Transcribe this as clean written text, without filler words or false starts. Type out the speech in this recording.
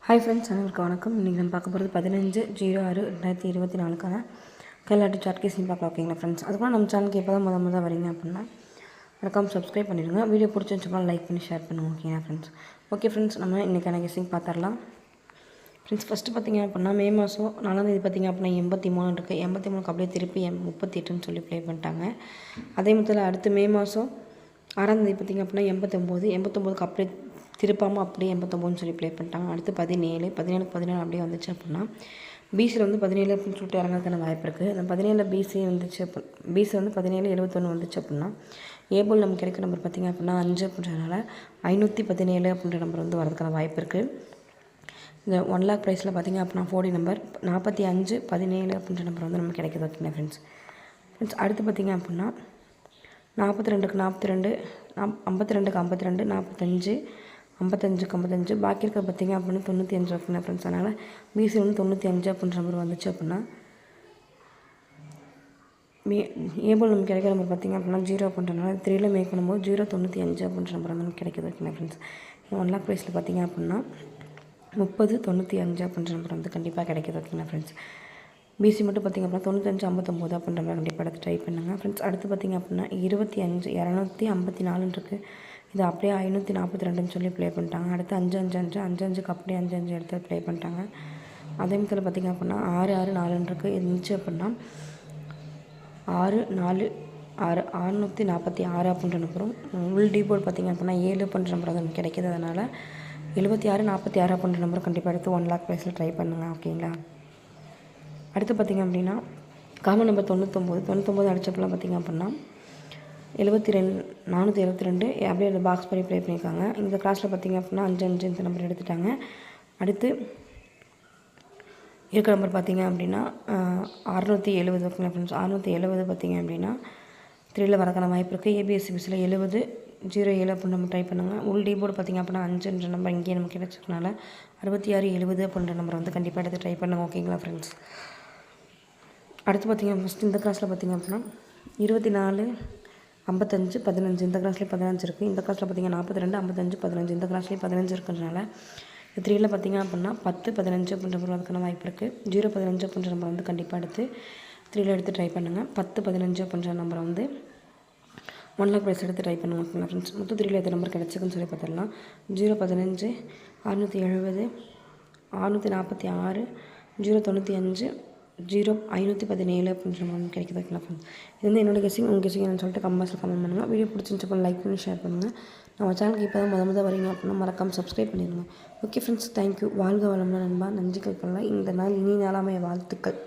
Hi friends, அனைவருக்கும் வணக்கம். இன்றைக்கி நம்ம பார்க்க போகிறது 15/6/2024 கைலாட்டு சார்ட் கேஸிங் பார்க்கலாம். ஓகேங்களா ஃப்ரெண்ட்ஸ்? அதுக்குள்ள நம்ம சேனலுக்கு இப்போ தான் முதல் வரீங்க அப்படின்னா மறக்காம சப்ஸ்கிரைப் பண்ணிடுங்க. வீடியோ பிடிச்சிருந்துச்சுன்னா லைக் பண்ணி ஷேர் பண்ணுங்கள். ஓகேங்களா ஃப்ரெண்ட்ஸ்? ஓகே ஃப்ரெண்ட்ஸ், நம்ம இன்றைக்கான கேஸிங் பார்த்துடலாம். ஃப்ரெண்ட்ஸ், ஃபஸ்ட்டு பார்த்திங்க அப்படின்னா மே மாதம் 4ஆம் பார்த்திங்க அப்படின்னா 83 இருக்குது. 83க்கு அப்படியே திருப்பி 38ன்னு சொல்லி ப்ளே பண்ணிட்டாங்க. அதே மாதிரி அடுத்து மே மாதம் 6ஆம் பார்த்திங்க அப்படின்னா 89க்கு அப்படியே திருப்பாமல் அப்படியே 89ன்னு சொல்லி ப்ளே பண்ணிட்டாங்க. அடுத்து 17 அப்படியே வந்துச்சு அப்படின்னா பிசியில் வந்து 17 அப்படின்னு சொல்லிட்டு இறங்கிறதுக்கான வாய்ப்பு இருக்குது. அந்த 17 பிசி வந்துச்சு பிசி வந்து 17/71 வந்துச்சு அப்படின்னா ஏபோல் நமக்கு கிடைக்கிற நம்பர் பார்த்திங்க அப்படின்னா 5 அப்படின்றதுனால 517 அப்படின்ற நம்பர் வந்து வரதுக்கான வாய்ப்பு இருக்குது. இந்த 1 lakh ப்ரைஸில் பார்த்திங்க அப்படின்னா 40 நம்பர் 45/17 அப்படின்ற நம்பர் வந்து நமக்கு கிடைக்கிது. ஓகேங்களா ஃப்ரெண்ட்ஸ்? அடுத்து பார்த்திங்க அப்படின்னா 42க்கு 42, 52க்கு 52, 45, 55 பாக்கி இருக்க பார்த்திங்க அப்படின்னா 95. ஓகேங்களா ஃப்ரெண்ட்ஸ்? அதனால் பிசி வந்து 95 அப்படின்ற நம்பர் வந்துச்சு அப்படின்னா ஏபோல் நமக்கு கிடைக்கிற நம்பர் பார்த்திங்க அப்படின்னா 0 அப்படின்றனால 3ல் மேக் பண்ணும்போது 095 அப்படின்ற நம்பர் வந்து நமக்கு கிடைக்கிது. ஓகேங்களா ஃப்ரெண்ட்ஸ்? 1 lakh ப்ரைஸில் பார்த்திங்க அப்படின்னா 30/95 அப்படின்ற நம்பர் வந்து கண்டிப்பாக கிடைக்கிது. ஓகேங்களா ஃப்ரெண்ட்ஸ்? பிசி மட்டும் பார்த்திங்க அப்படின்னா 95/59 அப்படின்ற மாதிரி கண்டிப்பாக எடுத்து ட்ரை பண்ணுங்கள் ஃப்ரெண்ட்ஸ். அடுத்து பார்த்திங்க அப்படின்னா 25/254 இருக்குது. இது அப்படியே 542ன்னு சொல்லி ப்ளே பண்ணிட்டாங்க. அடுத்து 5-5-5-5-5க்கு அப்படியே 5-5 எடுத்து ப்ளே பண்ணிட்டாங்க. அதே மாதிரி பார்த்திங்க அப்படின்னா 6-6-4 இருக்குது. இருந்துச்சு அப்படின்னா 6-4-6 646 அப்படின்ற நம்பரும் உள் டீபோர்டு பார்த்திங்க அப்படின்னா 7 அப்படின்ற நம்பர் வந்து நமக்கு கிடைக்கிது. அதனால் 76-46 அப்படின்ற நம்பர் கண்டிப்பாக எடுத்து 1 lakh ப்ரைஸில் ட்ரை பண்ணுங்கள். ஓகேங்களா? அடுத்து பார்த்திங்க அப்படின்னா காமன் நம்பர் 99 அடிச்சப்பெல்லாம் பார்த்திங்க அப்படின்னா 472 அப்படியே அந்த பாக்ஸ் பண்ணி ப்ளே பண்ணியிருக்காங்க. இந்த கிளாஸில் பார்த்திங்க அப்படின்னா 5-5 இந்த நம்பர் எடுத்துட்டாங்க. அடுத்து இருக்கிற நம்பர் பார்த்திங்க அப்படின்னா 670. ஓகேங்களா ஃப்ரெண்ட்ஸ்? 670 பார்த்திங்க அப்படின்னா 3ல் வரக்கான வாய்ப்பு இருக்குது. ஏபிஎஸ்சிபிஸில் 70-07 அப்படின்னு நம்ம ட்ரை பண்ணுங்கள். உள் டீபோர்டு பார்த்திங்க அப்படின்னா 5ன்ற நம்பர் இங்கேயே நமக்கு கிடைச்சதுனால 66-70 அப்படின்ற நம்பர் வந்து கண்டிப்பாக எடுத்து ட்ரை பண்ணுங்கள். ஓகேங்களா ஃப்ரெண்ட்ஸ்? அடுத்து பார்த்திங்க ஃபஸ்ட்டு இந்த கிளாஸில் பார்த்திங்க அப்படின்னா 24-55-15 இந்த கிளாஸ்லேயே 15 இருக்குது. இந்த கிளாஸில் பார்த்திங்க 42-55-15 இந்த ஸ்லேயே 15 இருக்கிறதுனால 3ல் பார்த்திங்க அப்படின்னா 10-15 அப்படின்ற நம்பர் அதுக்கான வாய்ப்பு இருக்குது. 0-15 அப்படின்ற நம்பர் வந்து கண்டிப்பாக எடுத்து 3ல் எடுத்து ட்ரை பண்ணுங்கள். 10-15 அப்படின்ற நம்பரை வந்து 1 lakh ப்ரைஸ் எடுத்து ட்ரை பண்ணுங்கள். ஓகேங்களா ஃப்ரெண்ட்ஸ்? மொத்தம் 3ல் எத்தனை நம்பர் கிடச்சிக்குன்னு சொல்லி பார்த்துடலாம். 0-15 670 646 095 517 அப்படின்ற மாதிரி கிடைக்கிது. ஓகேங்களா ஃப்ரெண்ட்ஸ்? இது வந்து என்னோட கெஸிங். உங்கள் கெஸிங் என்னன்னு சொல்லிட்டு கமெண்ட்ஸில் கமெண்ட் பண்ணுங்கள். வீடியோ பிடிச்சிருந்துச்சு லைக் பண்ணி ஷேர் பண்ணுங்கள். நம்ம சேனலுக்கு இப்போ தான் முதல் வரீங்க அப்படின்னா மறக்காமல் சப்ஸ்கிரைப் பண்ணிடுங்க. Okay friends, thank you. வாழ்க வளமுடன் நண்பா. நன்றிகள் பண்ணலாம். இந்த நாள் இனி நாளாமைய வாழ்த்துக்கள்.